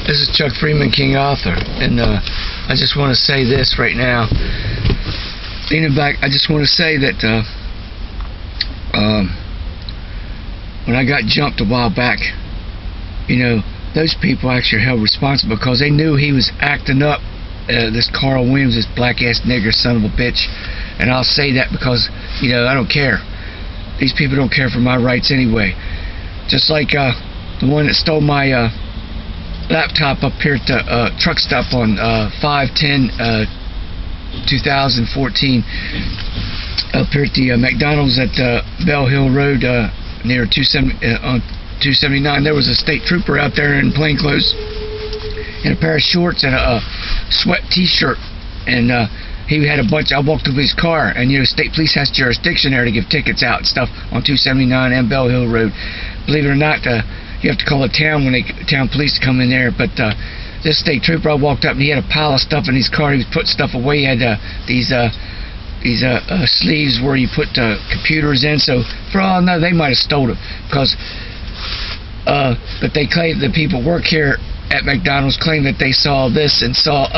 This is Chuck Freeman, K.Arthur, and I just want to say this right now. Leaning back, I just want to say that when I got jumped a while back, you know, those people actually held responsible because they knew he was acting up. This Carl Williams, this black-ass nigger son of a bitch. And I'll say that because, you know, I don't care. These people don't care for my rights anyway. Just like the one that stole my laptop up here at the truck stop on 5/10/2014 up here at the McDonald's at Bell Hill Road near 279. There was a state trooper out there in plain clothes in a pair of shorts and a sweat t-shirt, and he had a bunch. I walked up his car, and you know, state police has jurisdiction there to give tickets out and stuff on 279 and Bell Hill Road. Believe it or not, you have to call the town when town police come in there. But this state trooper, I walked up and he had a pile of stuff in his car. He was putting stuff away. He had these sleeves where you put computers in. So for all I know, they might have stole them because. But they claim the people work here at McDonald's claim that they saw this and saw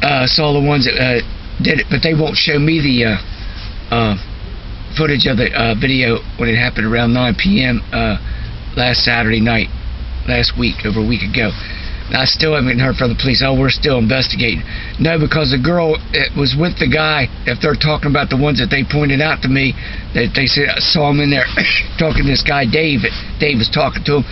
the ones that did it, but they won't show me the footage of the video when it happened around 9 p.m. Last Saturday night, last week, over a week ago. I still haven't heard from the police. Oh, we're still investigating. No, because the girl was with the guy. If they're talking about the ones that they pointed out to me, that they said I saw him in there talking to this guy Dave. Dave was talking to him.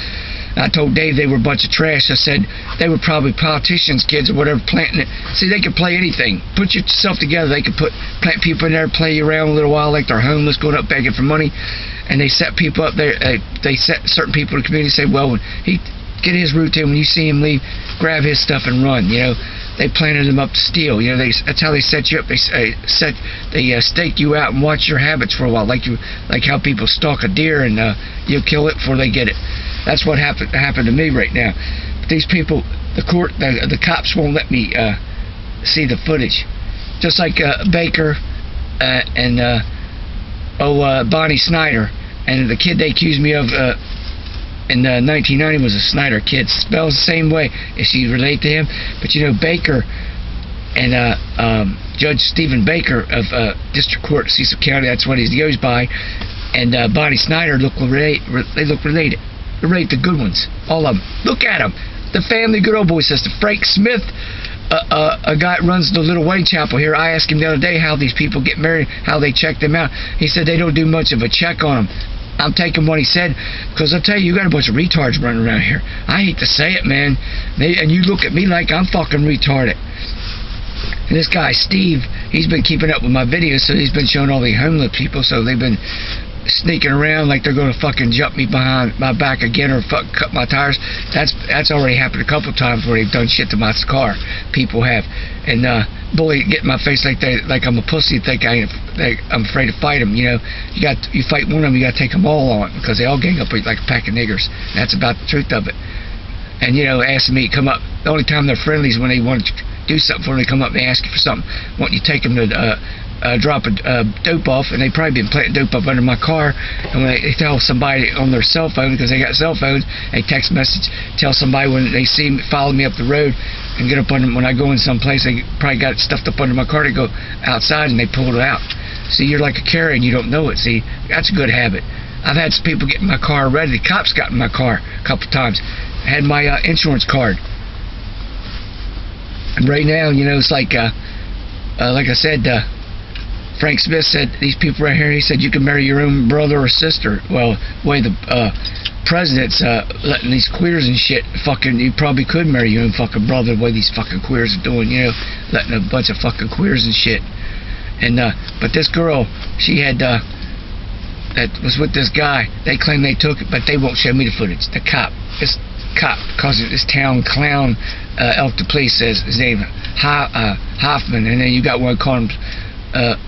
I told Dave they were a bunch of trash. I said they were probably politicians' kids or whatever, planting it. See, they could play anything. Put yourself together. They could plant people in there, play you around a little while like they're homeless, going up begging for money. And they set people up there. They set certain people in the community. Say, well, when he get his routine, when you see him leave, grab his stuff and run. You know, they planted him up to steal. You know, that's how they set you up. They stake you out and watch your habits for a while, like how people stalk a deer and you kill it before they get it. That's what happened to me right now. But these people, the cops won't let me see the footage. Just like Baker and Bonnie Snyder, and the kid they accused me of in 1990 was a Snyder kid. Spells the same way. If she relate to him, but you know Baker and Judge Stephen Baker of District Court, Cecil County. That's what he goes by. And Bonnie Snyder look related. They look related. They're related, the good ones, all of them. Look at them. The family good old boy system. Frank Smith, a guy that runs the little wedding chapel here. I asked him the other day how these people get married, how they check them out. He said they don't do much of a check on them. I'm taking what he said because I'll tell you, you got a bunch of retards running around here. I hate to say it, man. And you look at me like I'm fucking retarded. And this guy, Steve, he's been keeping up with my videos, so he's been showing all the homeless people, so they've been sneaking around like they're going to fucking jump me behind my back again or cut my tires. That's already happened a couple times where they've done shit to my car. People have. And bully, get in my face like I'm a pussy, think I'm afraid to fight them. You know, you fight one of them, you got to take them all on because they all gang up like a pack of niggers. That's about the truth of it. And you know, asking me to come up. The only time they're friendly is when they want to do something for them. They come up and they ask you for something. Want you to take them to drop a dope off, and they've probably been planting dope up under my car. And when they tell somebody on their cell phone, because they got cell phones, they text message, tell somebody when they see me, follow me up the road and get up under. When I go in some place, they probably got it stuffed up under my car. They go outside and they pull it out. See, you're like a carrier and you don't know it. See, that's a good habit. I've had some people get in my car already. The cops got in my car a couple times. I had my insurance card. And right now, you know, it's like I said, Frank Smith said, these people right here, he said, you can marry your own brother or sister. Well, the way the president's letting these queers and shit, fucking, you probably could marry your own fucking brother the way these fucking queers are doing, you know, letting a bunch of fucking queers and shit. And, but this girl, she had, that was with this guy, they claim they took it, but they won't show me the footage. The cop, this cop, because of this town clown, Elk the police says his name, Hoffman, and then you got one called him,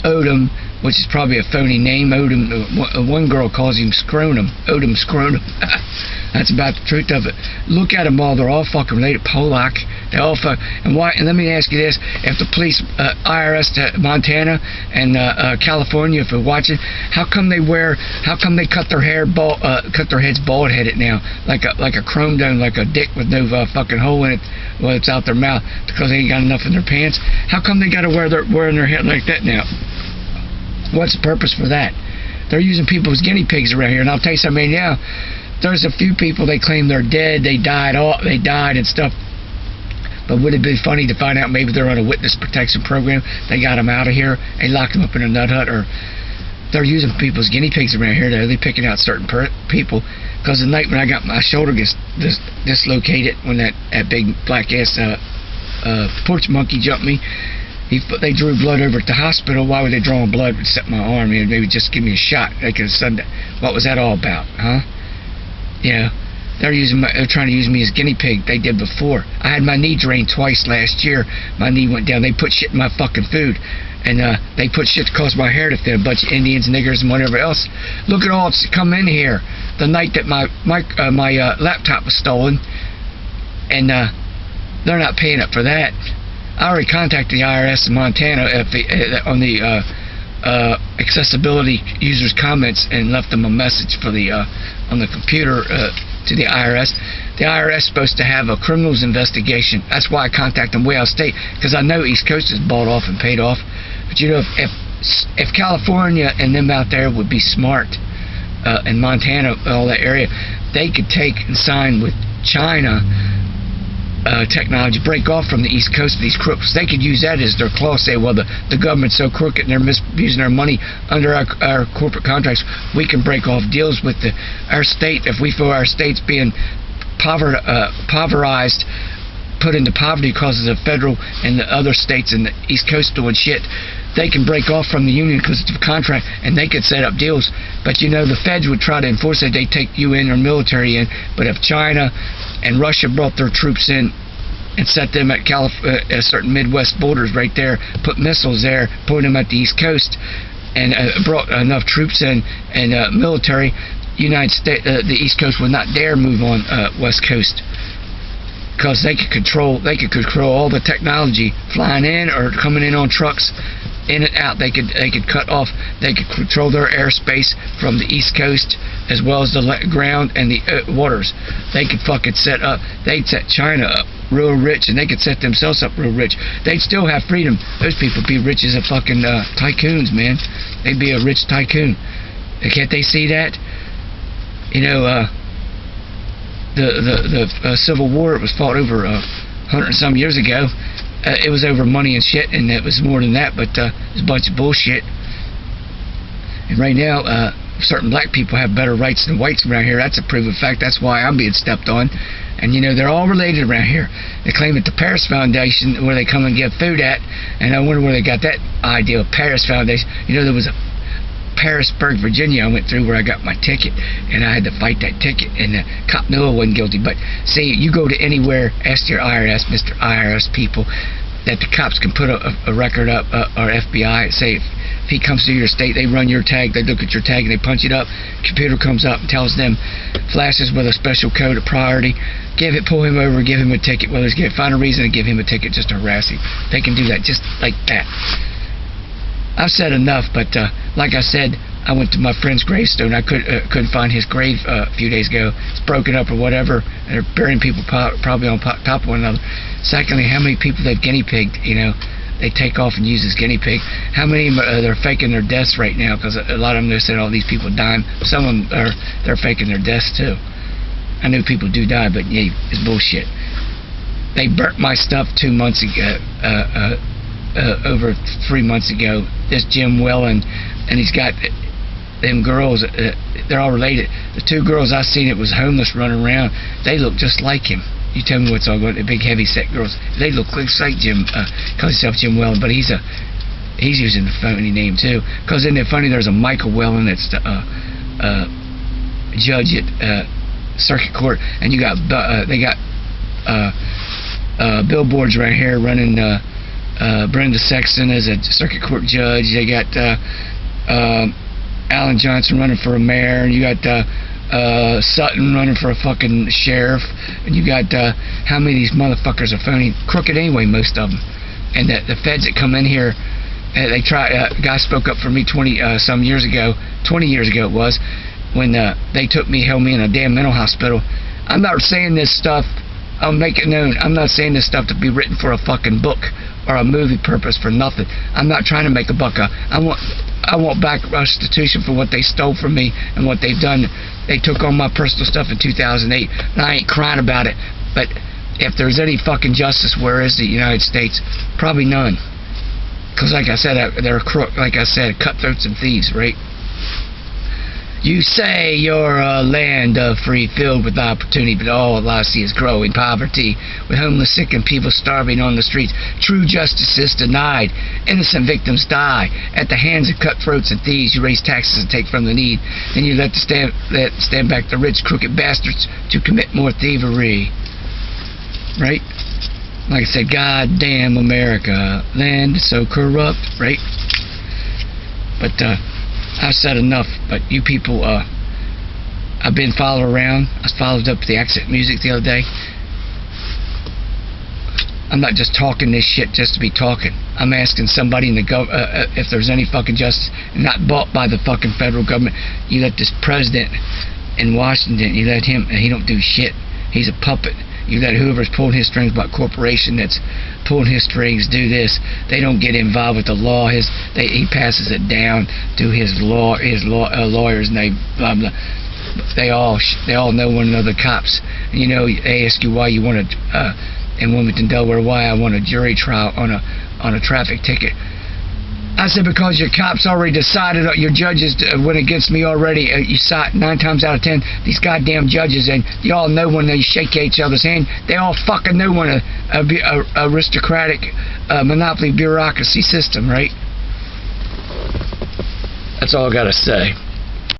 Odom, which is probably a phony name. Odom, one girl calls him Scrotum. Odom Scrotum. That's about the truth of it. Look at them all. They're all fucking related. Polak, They all fuck. And why? And let me ask you this: if the police, I.R.S. to Montana and California, if they're watching, how come they cut their heads bald headed now, like a chrome dome, like a dick with no fucking hole in it, well, it's out their mouth because they ain't got enough in their pants? How come they got to wearing their hair like that now? What's the purpose for that? They're using people as guinea pigs around here, and I'll tell you something now. There's a few people they claim they're dead, they died and stuff. But would it be funny to find out maybe they're on a witness protection program? They got them out of here, they locked them up in a nut hut, or they're using people as guinea pigs around here. They're picking out certain people. Because the night when I got my shoulder dislocated, when that big black ass porch monkey jumped me, they drew blood over at the hospital. Why were they drawing blood except my arm? Maybe just give me a shot. They could have said that. What was that all about, huh? Yeah. They're trying to use me as guinea pig. They did before. I had my knee drained twice last year. My knee went down. They put shit in my fucking food. And they put shit to cause my hair to thin. A bunch of Indians, niggers, and whatever else. Look at all that's come in here. The night that my laptop was stolen. And they're not paying up for that. I already contacted the I.R.S. in Montana on the accessibility users' comments and left them a message for on the computer to the I.R.S. The I.R.S. is supposed to have a criminals investigation. That's why I contacted them way out of state, because I know East Coast is bought off and paid off. But you know, if California and them out there would be smart, and Montana, all that area, they could take and sign with China technology, break off from the East Coast of these crooks. They could use that as their claw, say, well, the government's so crooked and they're misusing our money under our corporate contracts, we can break off deals with our state. If we feel our state's being impoverized, put into poverty because of the federal and the other states in the East Coast doing shit, they can break off from the union because it's a contract, and they could set up deals. But you know, the feds would try to enforce it. They take UN or military in. But if China and Russia brought their troops in and set them at certain Midwest borders right there, put missiles there, put them at the East Coast, and brought enough troops in and military, United States, the East Coast would not dare move on West Coast, because they could control all the technology flying in or coming in on trucks, in and out. They could cut off. They could control their airspace from the East Coast as well as the ground and the waters. They could fucking set up. They'd set China up real rich, and they could set themselves up real rich. They'd still have freedom. Those people would be rich as a fucking tycoons, man. They'd be a rich tycoon. Can't they see that? You know, the Civil War, it was fought over 100 and some years ago. It was over money and shit, and it was more than that, but it was a bunch of bullshit. And right now, certain black people have better rights than whites around here. That's a proven fact. That's why I'm being stepped on. And you know, they're all related around here. They claim that the Paris Foundation, where they come and give food at, and I wonder where they got that idea of Paris Foundation. You know, there was a Harrisburg, Virginia, I went through where I got my ticket, and I had to fight that ticket, and the cop knew I wasn't guilty. But see, you go to anywhere, ask your I.R.S., Mr. I.R.S. people, that the cops can put a record up, or FBI, say if he comes through your state, they run your tag, they look at your tag, and they punch it up. Computer comes up and tells them, flashes with a special code of priority, pull him over, give him a ticket. Well, find a reason to give him a ticket just to harass him. They can do that just like that. I've said enough, but like I said, I went to my friend's gravestone. I couldn't find his grave a few days ago. It's broken up or whatever, and they're burying people probably on top of one another. Secondly, how many people they've guinea pigged, you know, they take off and use as guinea pig. How many they're faking their deaths right now, because a lot of them, they said all these people dying. Some of them they're faking their deaths too. I know people do die, but yeah, it's bullshit. They burnt my stuff 2 months ago. Over 3 months ago, this Jim Wellen, and he's got them girls, they're all related. The two girls I seen that was homeless running around, they look just like him. You tell me what's all going on. The big heavy set girls, they look just like Jim, calls himself Jim Wellen, but he's using the phony name too. Because isn't it funny, there's a Michael Wellen that's the judge at circuit court, and you got they got billboards right here running Brenda Sexton as a circuit court judge. They got Alan Johnson running for a mayor, and you got Sutton running for a fucking sheriff, and you got how many of these motherfuckers are phony, crooked anyway, most of them. And the feds that come in here, they try. Guy spoke up for me 20 years ago it was, when they took me, held me in a damn mental hospital. I'm not saying this stuff. I'll make it known. I'm not saying this stuff to be written for a fucking book or a movie purpose for nothing. I'm not trying to make a buck. I want back restitution for what they stole from me and what they've done. They took all my personal stuff in 2008, and I ain't crying about it. But if there's any fucking justice, where is the United States? Probably none. Because like I said, they're like I said, cutthroats and thieves, right? You say you're a land of free, filled with opportunity, but all I see is growing poverty, with homeless, sick, and people starving on the streets. True justice is denied. Innocent victims die at the hands of cutthroats and thieves. You raise taxes and take from the need. Then you let stand back the rich, crooked bastards to commit more thievery. Right? Like I said, goddamn America, land is so corrupt, right? But I've said enough. But you people, I've been followed around. I was followed up to the Accent Music the other day. I'm not just talking this shit just to be talking. I'm asking somebody in the if there's any fucking justice, not bought by the fucking federal government. You let this president in Washington, you let him, and he don't do shit. He's a puppet. You let whoever's pulling his strings, but corporation that's pulling his strings, do this. They don't get involved with the law. He passes it down to his lawyers, and they all know one another. Cops, and you know, they ask you why you want in Wilmington, Delaware, why I want a jury trial on a traffic ticket. I said, because your cops already decided, your judges went against me already. You saw it 9 times out of 10, these goddamn judges, and you all know when they shake each other's hand, they all fucking know when a aristocratic monopoly bureaucracy system, right? That's all I gotta say.